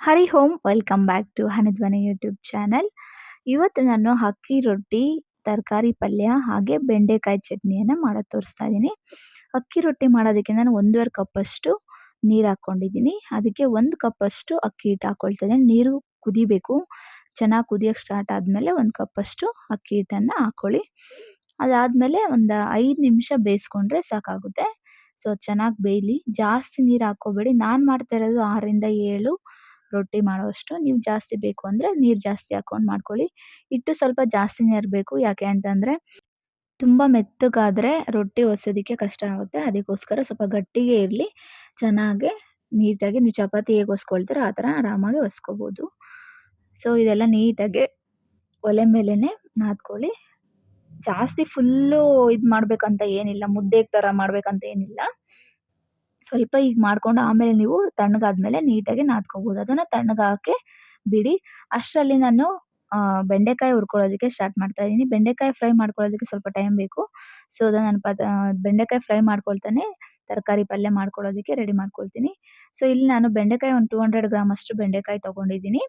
Hari Om welcome back to Hanidhwani YouTube channel. ಇವತ್ತು ನಾನು ಅಕ್ಕಿ ರೊಟ್ಟಿ, ತರಕಾರಿ ಪಲ್ಯ ಹಾಗೆ ಬೆಂಡೆಕಾಯಿ ಚಟ್ನಿಯನ್ನು ಮಾಡೋದು ತೋರಿಸ್ತಾ ಇದ್ದೀನಿ. ಅಕ್ಕಿ ರೊಟ್ಟಿ ಮಾಡೋದಕ್ಕೆ ನಾನು 1.5 ಕಪ್ಪಷ್ಟು ನೀರು ಹಾಕ್ಕೊಂಡಿದ್ದೀನಿ. ಅದಕ್ಕೆ 1 ಕಪ್ಪಷ್ಟು ಅಕ್ಕಿ ಹಿಟ್ಟು ಹಾಕ್ಕೊಳ್ತಾ ಇದ್ದೀನಿ. ನೀರು ಕುದಿಬೇಕು. ಚೆನ್ನಾಗಿ ಕುದಿಯೋಕ್ಕೆ ಸ್ಟಾರ್ಟ್ ಆದಮೇಲೆ 1 ಕಪ್ಪಷ್ಟು ಅಕ್ಕಿ ಹಿಟ್ಟನ್ನು ಹಾಕ್ಕೊಳ್ಳಿ. ಅದಾದಮೇಲೆ ಒಂದು 5 ನಿಮಿಷ ಬೇಯಿಸ್ಕೊಂಡ್ರೆ ಸಾಕಾಗುತ್ತೆ. ಸೊ ಚೆನ್ನಾಗಿ ಬೇಯಲಿ. ಜಾಸ್ತಿ ನೀರು ಹಾಕ್ಕೋಬೇಡಿ. ನಾನು ಮಾಡ್ತಾ ಇರೋದು 6ರಿಂದ 7 ರೊಟ್ಟಿ ಮಾಡೋವಷ್ಟು. ನೀವು ಜಾಸ್ತಿ ಬೇಕು ಅಂದರೆ ನೀರು ಜಾಸ್ತಿ ಹಾಕ್ಕೊಂಡು ಮಾಡ್ಕೊಳ್ಳಿ. ಹಿಟ್ಟು ಸ್ವಲ್ಪ ಜಾಸ್ತಿನೇ ಇರಬೇಕು. ಯಾಕೆ ಅಂತಂದರೆ ತುಂಬ ಮೆತ್ತಗಾದರೆ ರೊಟ್ಟಿ ಒಸೋದಕ್ಕೆ ಕಷ್ಟ ಆಗುತ್ತೆ. ಅದಕ್ಕೋಸ್ಕರ ಸ್ವಲ್ಪ ಗಟ್ಟಿಗೆ ಇರಲಿ. ಚೆನ್ನಾಗಿ ನೀಟಾಗಿ ನೀವು ಚಪಾತಿ ಹೇಗೆ ಒಸ್ಕೊಳ್ತೀರೋ ಆ ಥರ ಆರಾಮಾಗಿ ಒಸ್ಕೋಬೋದು. ಸೊ ಇದೆಲ್ಲ ನೀಟಾಗಿ ಒಲೆ ಮೇಲೆನೇ ನಾದ್ಕೊಳ್ಳಿ. ಜಾಸ್ತಿ ಫುಲ್ಲು ಇದು ಮಾಡಬೇಕಂತ ಏನಿಲ್ಲ. ಮುದ್ದೆ ಥರ ಮಾಡಬೇಕಂತ ಏನಿಲ್ಲ. ಸ್ವಲ್ಪ ಈಗ ಮಾಡ್ಕೊಂಡು ಆಮೇಲೆ ನೀವು ತಣ್ಣಗಾದ್ಮೇಲೆ ನೀಟಾಗಿ ನಾದ್ಕೋಬೋದು. ಅದನ್ನ ತಣ್ಣಗಾಗಕ್ಕೆ ಬಿಡಿ. ಅಷ್ಟರಲ್ಲಿ ನಾನು ಬೆಂಡೆಕಾಯಿ ಹುರ್ಕೊಳ್ಳೋದಕ್ಕೆ ಸ್ಟಾರ್ಟ್ ಮಾಡ್ತಾ ಇದ್ದೀನಿ. ಬೆಂಡೆಕಾಯಿ ಫ್ರೈ ಮಾಡ್ಕೊಳ್ಳೋದಕ್ಕೆ ಸ್ವಲ್ಪ ಟೈಮ್ ಬೇಕು. ಸೊ ನಾನು ಬೆಂಡೆಕಾಯಿ ಫ್ರೈ ಮಾಡ್ಕೊಳ್ತಾನೆ ತರಕಾರಿ ಪಲ್ಯ ಮಾಡ್ಕೊಳ್ಳೋದಕ್ಕೆ ರೆಡಿ ಮಾಡ್ಕೊಳ್ತೀನಿ. ಸೊ ಇಲ್ಲಿ ನಾನು ಬೆಂಡೆಕಾಯಿ ಒಂದು 200 ಗ್ರಾಮ್ ಅಷ್ಟು ಬೆಂಡೆಕಾಯಿ ತಗೊಂಡಿದ್ದೀನಿ.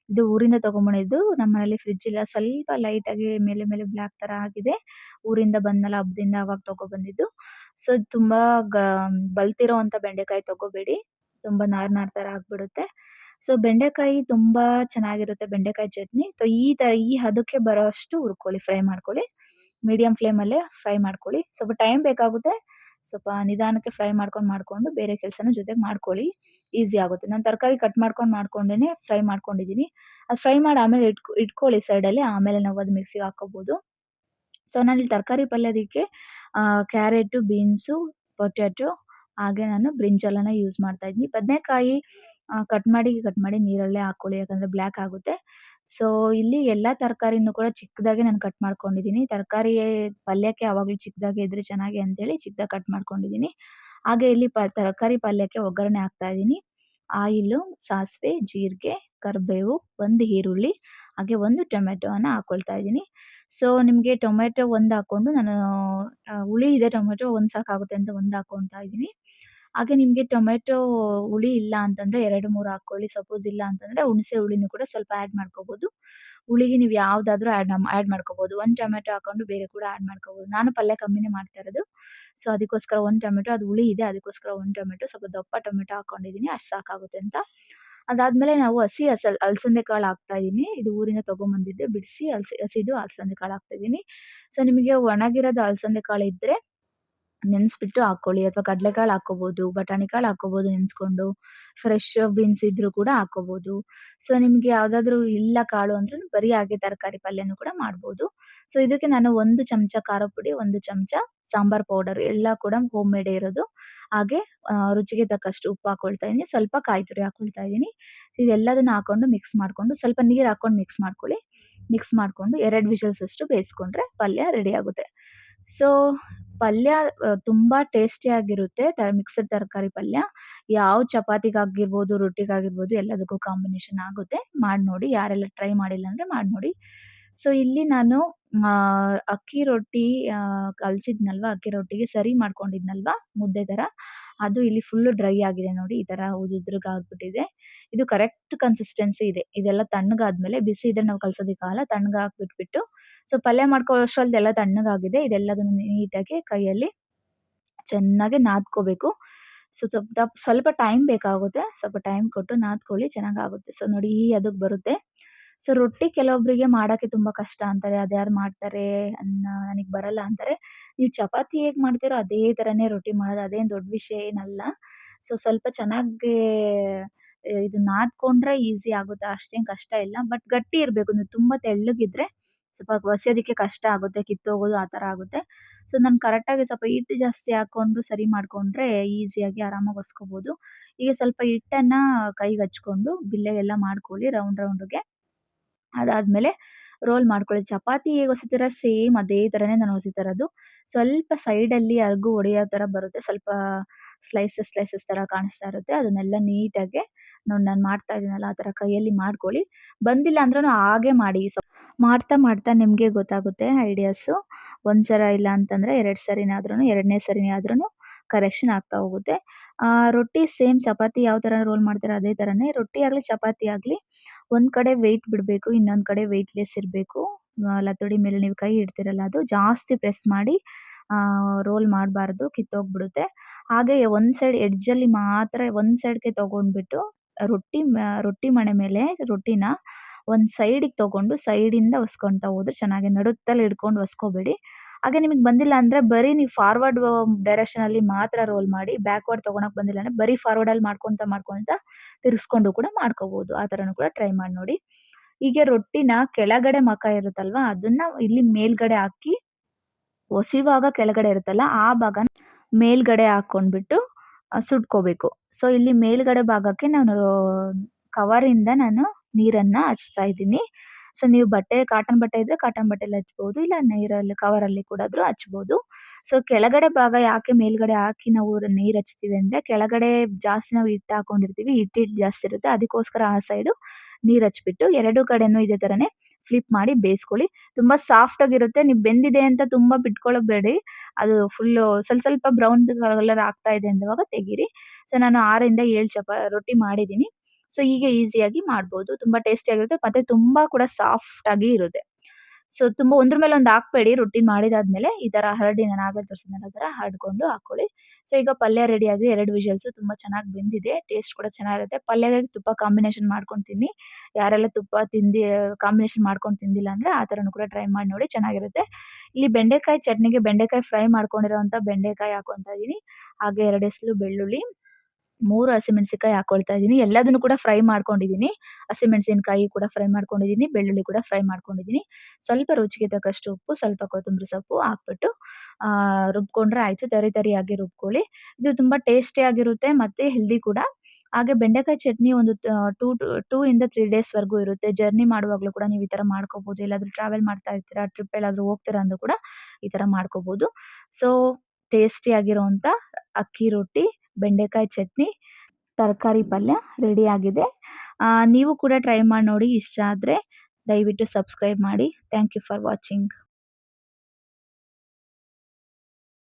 ಇದು ಊರಿಂದ ತಗೊಂಬಂದಿದ್ದು. ನಮ್ಮ ಮನೇಲಿ ಫ್ರಿಡ್ಜ್ ಇಲ್ಲ. ಸ್ವಲ್ಪ ಲೈಟಾಗಿ ಮೇಲೆ ಮೇಲೆ ಬ್ಲ್ಯಾಕ್ ಥರ ಆಗಿದೆ. ಊರಿಂದ ಬಂದ್ನಲ್ಲ ಹಬ್ಬದಿಂದ ಅವಾಗ ತಗೊಬಂದಿದ್ದು. ಸೊ ತುಂಬ ಬಲ್ತಿರೋವಂಥ ಬೆಂಡೆಕಾಯಿ ತಗೋಬೇಡಿ. ತುಂಬ ನಾರ್ ನಾರ್ ಥರ ಆಗ್ಬಿಡುತ್ತೆ. ಸೊ ಬೆಂಡೆಕಾಯಿ ತುಂಬ ಚೆನ್ನಾಗಿರುತ್ತೆ ಬೆಂಡೆಕಾಯಿ ಚಟ್ನಿ. ಸೊ ಈ ಹದಕ್ಕೆ ಬರೋವಷ್ಟು ಹುರ್ಕೊಳ್ಳಿ, ಫ್ರೈ ಮಾಡ್ಕೊಳ್ಳಿ. ಮೀಡಿಯಂ ಫ್ಲೇಮಲ್ಲೇ ಫ್ರೈ ಮಾಡ್ಕೊಳ್ಳಿ. ಸ್ವಲ್ಪ ಟೈಮ್ ಬೇಕಾಗುತ್ತೆ. ಸ್ವಲ್ಪ ನಿಧಾನಕ್ಕೆ ಫ್ರೈ ಮಾಡ್ಕೊಂಡು ಬೇರೆ ಕೆಲಸನೂ ಜೊತೆಗೆ ಮಾಡ್ಕೊಳ್ಳಿ. ಈಸಿ ಆಗುತ್ತೆ. ನಾನು ತರಕಾರಿ ಕಟ್ ಮಾಡ್ಕೊಂಡೇನೆ ಫ್ರೈ ಮಾಡ್ಕೊಂಡಿದ್ದೀನಿ. ಅದು ಫ್ರೈ ಮಾಡಿ ಆಮೇಲೆ ಇಟ್ಕೊಳ್ಳಿ ಸೈಡಲ್ಲಿ. ಆಮೇಲೆ ನಾವು ಅದು ಮಿಕ್ಸಿಗೆ ಹಾಕ್ಕೋಬೋದು. ಸೊ ನಾನಿಲ್ಲಿ ತರಕಾರಿ ಪಲ್ಯದಕ್ಕೆ ಕ್ಯಾರೆಟು, ಬೀನ್ಸು, ಪೊಟ್ಯಾಟೊ ಹಾಗೆ ನಾನು ಬ್ರಿಂಜಾಲನ್ನ ಯೂಸ್ ಮಾಡ್ತಾ ಇದ್ದೀನಿ. ಬದನೆಕಾಯಿ ಕಟ್ ಮಾಡಿ ನೀರಲ್ಲೇ ಹಾಕ್ಕೊಳ್ಳಿ. ಯಾಕಂದರೆ ಬ್ಲ್ಯಾಕ್ ಆಗುತ್ತೆ. ಸೊ ಇಲ್ಲಿ ಎಲ್ಲ ತರಕಾರಿನೂ ಕೂಡ ಚಿಕ್ಕದಾಗಿ ನಾನು ಕಟ್ ಮಾಡ್ಕೊಂಡಿದ್ದೀನಿ. ತರಕಾರಿ ಪಲ್ಯಕ್ಕೆ ಯಾವಾಗಲೂ ಚಿಕ್ಕದಾಗೆ ಇದ್ರೆ ಚೆನ್ನಾಗಿ ಅಂತೇಳಿ ಚಿಕ್ಕದಾಗಿ ಕಟ್ ಮಾಡ್ಕೊಂಡಿದ್ದೀನಿ. ಹಾಗೆ ಇಲ್ಲಿ ತರಕಾರಿ ಪಲ್ಯಕ್ಕೆ ಒಗ್ಗರಣೆ ಹಾಕ್ತಾ ಇದ್ದೀನಿ. ಆಯಿಲು, ಸಾಸಿವೆ, ಜೀರಿಗೆ, ಕರಿಬೇವು, 1 ಈರುಳ್ಳಿ ಹಾಗೆ 1 ಟೊಮೆಟೊನ ಹಾಕ್ಕೊಳ್ತಾ ಇದ್ದೀನಿ. ಸೊ ನಿಮಗೆ ಟೊಮೆಟೊ 1 ಹಾಕ್ಕೊಂಡು ನಾನು ಹುಳಿ ಇದೆ ಟೊಮೆಟೊ 1 ಸಾಕಾಗುತ್ತೆ ಅಂತ 1 ಹಾಕ್ಕೊಳ್ತಾ ಇದ್ದೀನಿ. ಹಾಗೆ ನಿಮಗೆ ಟೊಮೆಟೊ ಹುಳಿ ಇಲ್ಲ ಅಂತಂದರೆ 2, 3 ಹಾಕ್ಕೊಳ್ಳಿ. ಸಪೋಸ್ ಇಲ್ಲ ಅಂತಂದರೆ ಹುಣಸೆ ಹುಳಿನೂ ಕೂಡ ಸ್ವಲ್ಪ ಆ್ಯಡ್ ಮಾಡ್ಕೋಬೋದು. ಹುಳಿಗೆ ನೀವು ಯಾವುದಾದ್ರೂ ಆ್ಯಡ್ ಮಾಡ್ಕೋಬೋದು. 1 ಟೊಮೆಟೊ ಹಾಕ್ಕೊಂಡು ಬೇರೆ ಕೂಡ ಆ್ಯಡ್ ಮಾಡ್ಕೋಬೋದು. ನಾನು ಪಲ್ಯ ಕಮ್ಮಿನೇ ಮಾಡ್ತಾ ಇರೋದು. ಸೊ ಅದಕ್ಕೋಸ್ಕರ 1 ಟೊಮೆಟೊ ಅದು ಹುಳಿ ಇದೆ. ಅದಕ್ಕೋಸ್ಕರ 1 ಟೊಮೆಟೊ ಸ್ವಲ್ಪ ದಪ್ಪ ಟೊಮೆಟೊ ಹಾಕ್ಕೊಂಡಿದ್ದೀನಿ. ಅಷ್ಟು ಸಾಕಾಗುತ್ತೆ ಅಂತ. ಅದಾದ್ಮೇಲೆ ನಾವು ಹಸಿ ಅಲಸಂದೆ ಕಾಳು ಹಾಕ್ತಾ ಇದ್ದೀನಿ. ಇದು ಊರಿಂದ ತಗೊಂಬಂದಿದ್ದೆ ಬಿಡಿಸಿ ಹಸಿದು ಅಲಸಂದೆ ಕಾಳು ಹಾಕ್ತಾ ಇದ್ದೀನಿ. ಸೊ ನಿಮಗೆ ಒಣಗಿರೋದು ಅಲಸಂದೆ ಕಾಳು ಇದ್ದರೆ ನೆನೆಸ್ಬಿಟ್ಟು ಹಾಕ್ಕೊಳ್ಳಿ. ಅಥವಾ ಕಡಲೆಕಾಳು ಹಾಕ್ಕೋಬೋದು, ಬಟಾಣಿ ಕಾಳು ಹಾಕ್ಕೋಬೋದು ನೆನೆಸ್ಕೊಂಡು. ಫ್ರೆಶ್ ಬೀನ್ಸ್ ಇದ್ರೂ ಕೂಡ ಹಾಕ್ಕೋಬೋದು. ಸೊ ನಿಮಗೆ ಯಾವುದಾದ್ರೂ ಇಲ್ಲ ಕಾಳು ಅಂದ್ರೆ ಬರೀ ಹಾಗೆ ತರಕಾರಿ ಪಲ್ಯನೂ ಕೂಡ ಮಾಡ್ಬೋದು. ಸೊ ಇದಕ್ಕೆ ನಾನು 1 ಚಮಚ ಖಾರ ಪುಡಿ, 1 ಚಮಚ ಸಾಂಬಾರ್ ಪೌಡರ್ ಎಲ್ಲ ಕೂಡ ಹೋಮ್ ಮೇಡೇ ಇರೋದು. ಹಾಗೆ ರುಚಿಗೆ ತಕ್ಕಷ್ಟು ಉಪ್ಪು ಹಾಕ್ಕೊಳ್ತಾ ಇದ್ದೀನಿ. ಸ್ವಲ್ಪ ಕಾಯಿ ತುರಿ ಹಾಕ್ಕೊಳ್ತಾ ಇದ್ದೀನಿ. ಇದೆಲ್ಲದನ್ನು ಹಾಕ್ಕೊಂಡು ಮಿಕ್ಸ್ ಮಾಡಿಕೊಂಡು ಸ್ವಲ್ಪ ನೀರು ಹಾಕ್ಕೊಂಡು ಮಿಕ್ಸ್ ಮಾಡ್ಕೊಳ್ಳಿ. ಮಿಕ್ಸ್ ಮಾಡಿಕೊಂಡು 2 ವಿಷಲ್ಸ್ ಅಷ್ಟು ಬೇಯಿಸ್ಕೊಂಡ್ರೆ ಪಲ್ಯ ರೆಡಿ ಆಗುತ್ತೆ. ಸೊ ಪಲ್ಯ ತುಂಬ ಟೇಸ್ಟಿಯಾಗಿರುತ್ತೆ. ಮಿಕ್ಸ್ಡ್ ತರಕಾರಿ ಪಲ್ಯ. ಯಾವ ಚಪಾತಿಗಾಗಿರ್ಬೋದು, ರೊಟ್ಟಿಗಾಗಿರ್ಬೋದು ಎಲ್ಲದಕ್ಕೂ ಕಾಂಬಿನೇಷನ್ ಆಗುತ್ತೆ. ಮಾಡಿ ನೋಡಿ. ಯಾರೆಲ್ಲ ಟ್ರೈ ಮಾಡಿಲ್ಲ ಅಂದರೆ ಮಾಡಿ ನೋಡಿ. ಸೊ ಇಲ್ಲಿ ನಾನು ಅಕ್ಕಿ ರೊಟ್ಟಿ ಕಲಸಿದ್ನಲ್ವ, ಅಕ್ಕಿ ರೊಟ್ಟಿಗೆ ಸರಿ ಮಾಡ್ಕೊಂಡಿದ್ನಲ್ವ ಮುದ್ದೆ ಥರ, ಅದು ಇಲ್ಲಿ ಫುಲ್ಲು ಡ್ರೈ ಆಗಿದೆ ನೋಡಿ. ಈ ಥರ ಉದುದ್ರಗಾಗ್ಬಿಟ್ಟಿದೆ. ಇದು ಕರೆಕ್ಟ್ ಕನ್ಸಿಸ್ಟೆನ್ಸಿ ಇದೆ. ಇದೆಲ್ಲ ತಣ್ಣಗಾದ್ಮೇಲೆ ಬಿಸಿ ಇದ್ರೆ ನಾವು ಕಲಸೋದಕ್ಕಾಗಲ್ಲ. ತಣ್ಣಗಾಕ್ಬಿಟ್ಬಿಟ್ಟು ಸೊ ಪಲ್ಯ ಮಾಡ್ಕೊಳ್ಳೋಷ್ಟ್ರಲ್ಲಿ ಇದೆಲ್ಲ ತಣ್ಣಗಾಗಿದೆ. ಇದೆಲ್ಲದನ್ನು ನೀಟಾಗಿ ಕೈಯಲ್ಲಿ ಚೆನ್ನಾಗಿ ನಾದ್ಕೋಬೇಕು. ಸೊ ಸ್ವಲ್ಪ ಟೈಮ್ ಬೇಕಾಗುತ್ತೆ. ಸ್ವಲ್ಪ ಟೈಮ್ ಕೊಟ್ಟು ನಾದ್ಕೊಳ್ಳಿ ಚೆನ್ನಾಗಾಗುತ್ತೆ. ಸೊ ನೋಡಿ ಈ ಹದಕ್ಕೆ ಬರುತ್ತೆ. ಸೊ ರೊಟ್ಟಿ ಕೆಲವೊಬ್ಬರಿಗೆ ಮಾಡೋಕ್ಕೆ ತುಂಬ ಕಷ್ಟ ಅಂತಾರೆ. ಅದ್ಯಾರು ಮಾಡ್ತಾರೆ ನನಗೆ ಬರಲ್ಲ ಅಂತಾರೆ. ನೀವು ಚಪಾತಿ ಹೇಗೆ ಮಾಡ್ತೀರೋ ಅದೇ ಥರನೇ ರೊಟ್ಟಿ ಮಾಡೋದು. ಅದೇನು ದೊಡ್ಡ ವಿಷಯ ಏನಲ್ಲ. ಸೊ ಸ್ವಲ್ಪ ಚೆನ್ನಾಗಿ ಇದು ನಾದ್ಕೊಂಡ್ರೆ ಈಸಿ ಆಗುತ್ತೆ. ಅಷ್ಟೇನು ಕಷ್ಟ ಇಲ್ಲ. ಬಟ್ ಗಟ್ಟಿ ಇರಬೇಕು. ನೀವು ತುಂಬ ತೆಳ್ಳಗಿದ್ರೆ ಸ್ವಲ್ಪ ಒಸೆಯೋದಕ್ಕೆ ಕಷ್ಟ ಆಗುತ್ತೆ. ಕಿತ್ತೋಗೋದು ಆ ಥರ ಆಗುತ್ತೆ. ಸೊ ನಾನು ಕರೆಕ್ಟಾಗಿ ಸ್ವಲ್ಪ ಹಿಟ್ಟು ಜಾಸ್ತಿ ಹಾಕ್ಕೊಂಡು ಸರಿ ಮಾಡ್ಕೊಂಡ್ರೆ ಈಸಿಯಾಗಿ ಆರಾಮಾಗಿ ಒಸ್ಕೋಬೋದು. ಈಗ ಸ್ವಲ್ಪ ಹಿಟ್ಟನ್ನು ಕೈಗೆ ಹಚ್ಕೊಂಡು ಬಿಲ್ಲೆಗೆಲ್ಲ ಮಾಡ್ಕೊಳ್ಳಿ ರೌಂಡ್ಗೆ. ಅದಾದ್ಮೇಲೆ ರೋಲ್ ಮಾಡ್ಕೊಳ್ಳಿ. ಚಪಾತಿ ಹೇಗೆ ಹೊಸಿತೀರ ಸೇಮ್ ಅದೇ ಥರನೇ ನಾನು ಹೊಸಿತಾ ಇರೋದು. ಸ್ವಲ್ಪ ಸೈಡಲ್ಲಿ ಅರ್ಗು ಹೊಡೆಯೋ ಥರ ಬರುತ್ತೆ. ಸ್ವಲ್ಪ ಸ್ಲೈಸಸ್ ಥರ ಕಾಣಿಸ್ತಾ ಇರುತ್ತೆ. ಅದನ್ನೆಲ್ಲ ನೀಟಾಗಿ ನೋಡಿ ನಾನು ಮಾಡ್ತಾ ಇದ್ದೀನಲ್ಲ ಆ ಥರ ಕೈಯಲ್ಲಿ ಮಾಡ್ಕೊಳ್ಳಿ. ಬಂದಿಲ್ಲ ಅಂದ್ರೂ ಹಾಗೆ ಮಾಡಿ. ಮಾಡ್ತಾ ನಿಮಗೆ ಗೊತ್ತಾಗುತ್ತೆ ಐಡಿಯಾಸು. 1 ಸಲ ಇಲ್ಲ ಅಂತಂದರೆ 2 ಸರಿನಾದ್ರೂ 2ನೇ ಸರಿನೇ ಆದ್ರೂ ಕರೆಕ್ಷನ್ ಆಗ್ತಾ ಹೋಗುತ್ತೆ. ರೊಟ್ಟಿ ಸೇಮ್ ಚಪಾತಿ ಯಾವ ಥರ ರೋಲ್ ಮಾಡ್ತೀರೋ ಅದೇ ಥರನೇ ರೊಟ್ಟಿ ಆಗಲಿ ಚಪಾತಿ ಆಗಲಿ ಒಂದು ಕಡೆ ವೆಯ್ಟ್ ಬಿಡಬೇಕು, ಇನ್ನೊಂದು ಕಡೆ ವೆಯ್ಟ್‌ಲೆಸ್ ಇರಬೇಕು. ಲತೋಡಿ ಮೇಲೆ ನೀವು ಕೈ ಇಡ್ತೀರಲ್ಲ ಅದು ಜಾಸ್ತಿ ಪ್ರೆಸ್ ಮಾಡಿ ರೋಲ್ ಮಾಡಬಾರ್ದು, ಕಿತ್ತೋಗ್ಬಿಡುತ್ತೆ. ಹಾಗೆ ಒಂದು ಸೈಡ್ ಎಡ್ಜಲ್ಲಿ ಮಾತ್ರ ಒಂದು ಸೈಡ್‌ಗೆ ತಗೊಂಡ್ಬಿಟ್ಟು ರೊಟ್ಟಿ ಮಣೆ ಮೇಲೆ ರೊಟ್ಟಿನ ಒಂದು ಸೈಡಿಗೆ ತಗೊಂಡು ಸೈಡಿಂದ ಒಸ್ಕೊಂತಾ ಹೋದ್ರೆ ಚೆನ್ನಾಗಿ ನಡುತ್ತಲ್ಲಿ ಹಿಡ್ಕೊಂಡು ಒಸ್ಕೋಬೇಡಿ. ಹಾಗೆ ನಿಮಗೆ ಬಂದಿಲ್ಲ ಅಂದ್ರೆ ಬರೀ ನೀವು ಫಾರ್ವರ್ಡ್ ಡೈರೆಕ್ಷನಲ್ಲಿ ಮಾತ್ರ ರೋಲ್ ಮಾಡಿ. ಬ್ಯಾಕ್ವರ್ಡ್ ತಗೊಳಕ್ಕೆ ಬಂದಿಲ್ಲ ಅಂದ್ರೆ ಬರೀ ಫಾರ್ವರ್ಡಲ್ಲಿ ಮಾಡ್ಕೊಂತಾ ತಿರುಗಿಸ್ಕೊಂಡು ಕೂಡ ಮಾಡ್ಕೋಬಹುದು. ಆ ಥರನೂ ಕೂಡ ಟ್ರೈ ಮಾಡಿ ನೋಡಿ. ಹೀಗೆ ರೊಟ್ಟಿನ ಕೆಳಗಡೆ ಮಕ ಇರುತ್ತಲ್ವಾ ಅದನ್ನ ಇಲ್ಲಿ ಮೇಲ್ಗಡೆ ಹಾಕಿ ಒಸಿವಾಗ ಕೆಳಗಡೆ ಇರುತ್ತಲ್ಲ ಆ ಭಾಗನ ಮೇಲ್ಗಡೆ ಹಾಕ್ಕೊಂಡ್ಬಿಟ್ಟು ಸುಟ್ಕೋಬೇಕು. ಸೊ, ಇಲ್ಲಿ ಮೇಲ್ಗಡೆ ಭಾಗಕ್ಕೆ ನಾನು ಕವರಿಂದ ನಾನು ನೀರನ್ನ ಹಚ್ತಾ ಇದ್ದೀನಿ. ಸೊ, ನೀವು ಕಾಟನ್ ಬಟ್ಟೆ ಇದ್ರೆ ಕಾಟನ್ ಬಟ್ಟೆಲಿ ಹಚ್ಬೋದು. ಇಲ್ಲ ನೀರಲ್ಲಿ ಕವರಲ್ಲಿ ಕೂಡಾದ್ರೂ ಹಚ್ಬೋದು. ಸೊ, ಕೆಳಗಡೆ ಭಾಗ ಯಾಕೆ ಮೇಲ್ಗಡೆ ಹಾಕಿ ನಾವು ನೀರ್ ಹಚ್ತೀವಿ ಅಂದ್ರೆ ಕೆಳಗಡೆ ಜಾಸ್ತಿ ನಾವು ಹಿಟ್ಟು ಹಾಕೊಂಡಿರ್ತೀವಿ. ಹಿಟ್ಟು ಜಾಸ್ತಿ ಇರುತ್ತೆ. ಅದಕ್ಕೋಸ್ಕರ ಆ ಸೈಡು ನೀರ್ ಹಚ್ಬಿಟ್ಟು 2 ಕಡೆನೂ ಇದೇ ತರನೇ ಫ್ಲಿಪ್ ಮಾಡಿ ಬೇಯಿಸ್ಕೊಳ್ಳಿ. ತುಂಬಾ ಸಾಫ್ಟ್ ಆಗಿರುತ್ತೆ. ನೀವು ಬೆಂದಿದೆ ಅಂತ ತುಂಬಾ ಬಿಟ್ಕೊಳ್ಳೋಕ್ ಬೇಡಿ. ಅದು ಫುಲ್ಲು ಸ್ವಲ್ಪ ಬ್ರೌನ್ ಕಲರ್ ಆಗ್ತಾ ಇದೆ ಅಂದಾಗ ತೆಗೀರಿ. ಸೊ, ನಾನು 6 ಇಂದ 7 ರೊಟ್ಟಿ ಮಾಡಿದ್ದೀನಿ. ಸೊ, ಹೀಗೆ ಈಸಿಯಾಗಿ ಮಾಡ್ಬೋದು. ತುಂಬಾ ಟೇಸ್ಟಿಯಾಗಿರುತ್ತೆ ಮತ್ತೆ ತುಂಬಾ ಕೂಡ ಸಾಫ್ಟ್ ಆಗಿ ಇರುತ್ತೆ. ಸೊ, ತುಂಬ ಒಂದ್ರ ಮೇಲೆ ಒಂದು ಹಾಕ್ಬೇಡಿ ರೊಟ್ಟಿ ಮಾಡಿದಾದ್ಮೇಲೆ ಈ ತರ ಹರಡಿ ನಾನು ಆಗಲೇ ತೋರಿಸಿದ್ನಲ್ಲ ಆ ತರ ಹರಡ್ಕೊಂಡು ಹಾಕೊಳ್ಳಿ. ಸೊ, ಈಗ ಪಲ್ಯ ರೆಡಿ ಆಗಿದೆ. 2 ವಿಷಲ್ಸ್ ತುಂಬಾ ಚೆನ್ನಾಗಿ ಬೆಂದಿದೆ. ಟೇಸ್ಟ್ ಕೂಡ ಚೆನ್ನಾಗಿರುತ್ತೆ. ಪಲ್ಯಗೆ ತುಪ್ಪ ಕಾಂಬಿನೇಷನ್ ಮಾಡ್ಕೊಂಡು ತಿನ್ನಿ. ಯಾರೆಲ್ಲ ತುಪ್ಪ ಕಾಂಬಿನೇಷನ್ ಮಾಡ್ಕೊಂಡು ತಿಂದಿಲ್ಲ ಅಂದ್ರೆ ಆ ಥರನೂ ಕೂಡ ಟ್ರೈ ಮಾಡಿ ನೋಡಿ ಚೆನ್ನಾಗಿರುತ್ತೆ. ಇಲ್ಲಿ ಬೆಂಡೆಕಾಯಿ ಚಟ್ನಿಗೆ ಬೆಂಡೆಕಾಯಿ ಫ್ರೈ ಮಾಡ್ಕೊಂಡಿರೋಂಥ ಬೆಂಡೆಕಾಯಿ ಹಾಕೊತಾ ಇದೀನಿ. ಹಾಗೆ 2 ಎಸಳು ಬೆಳ್ಳುಳ್ಳಿ, 3 ಹಸಿಮೆಣಸಿನಕಾಯಿ ಹಾಕೊಳ್ತಾ ಇದೀನಿ. ಎಲ್ಲದನ್ನು ಕೂಡ ಫ್ರೈ ಮಾಡ್ಕೊಂಡಿದೀನಿ. ಹಸಿಮೆಣಸಿನಕಾಯಿ ಕೂಡ ಫ್ರೈ ಮಾಡ್ಕೊಂಡಿದೀನಿ. ಬೆಳ್ಳುಳ್ಳಿ ಕೂಡ ಫ್ರೈ ಮಾಡ್ಕೊಂಡಿದೀನಿ. ಸ್ವಲ್ಪ ರುಚಿಗೆ ತಕ್ಕಷ್ಟು ಉಪ್ಪು, ಸ್ವಲ್ಪ ಕೊತ್ತಂಬರಿ ಸೊಪ್ಪು ಹಾಕ್ಬಿಟ್ಟು ರುಬ್ಕೊಂಡ್ರೆ ಆಯ್ತು. ತರಿಯಾಗಿ ರುಬ್ಕೊಳ್ಳಿ. ಇದು ತುಂಬಾ ಟೇಸ್ಟಿಯಾಗಿರುತ್ತೆ ಮತ್ತೆ ಹೆಲ್ದಿ ಕೂಡ. ಹಾಗೆ ಬೆಂಡೆಕಾಯಿ ಚಟ್ನಿ ಒಂದು 2 ಇಂದ 3 ಡೇಸ್ ವರೆಗೂ ಇರುತ್ತೆ. ಜರ್ನಿ ಮಾಡುವಾಗಲೂ ಕೂಡ ನೀವು ಈ ತರ ಮಾಡ್ಕೋಬಹುದು. ಎಲ್ಲಾದ್ರೂ ಟ್ರಾವೆಲ್ ಮಾಡ್ತಾ ಇರ್ತೀರಾ, ಟ್ರಿಪ್ ಎಲ್ಲಾದ್ರೂ ಹೋಗ್ತೀರಾ ಅಂದ್ರೂ ಕೂಡ ಈ ತರ ಮಾಡ್ಕೋಬಹುದು. ಸೊ, ಟೇಸ್ಟಿಯಾಗಿರುವಂತ ಅಕ್ಕಿ ರೊಟ್ಟಿ, ಬೆಂಡೆಕಾಯಿ ಚಟ್ನಿ, ತರಕಾರಿ ಪಲ್ಯ ರೆಡಿ ಆಗಿದೆ. ನೀವು ಕೂಡ ಟ್ರೈ ಮಾಡಿ ನೋಡಿ. ಇಷ್ಟ ಆದ್ರೆ ದಯವಿಟ್ಟು ಸಬ್ಸ್ಕ್ರೈಬ್ ಮಾಡಿ. Thank you for watching.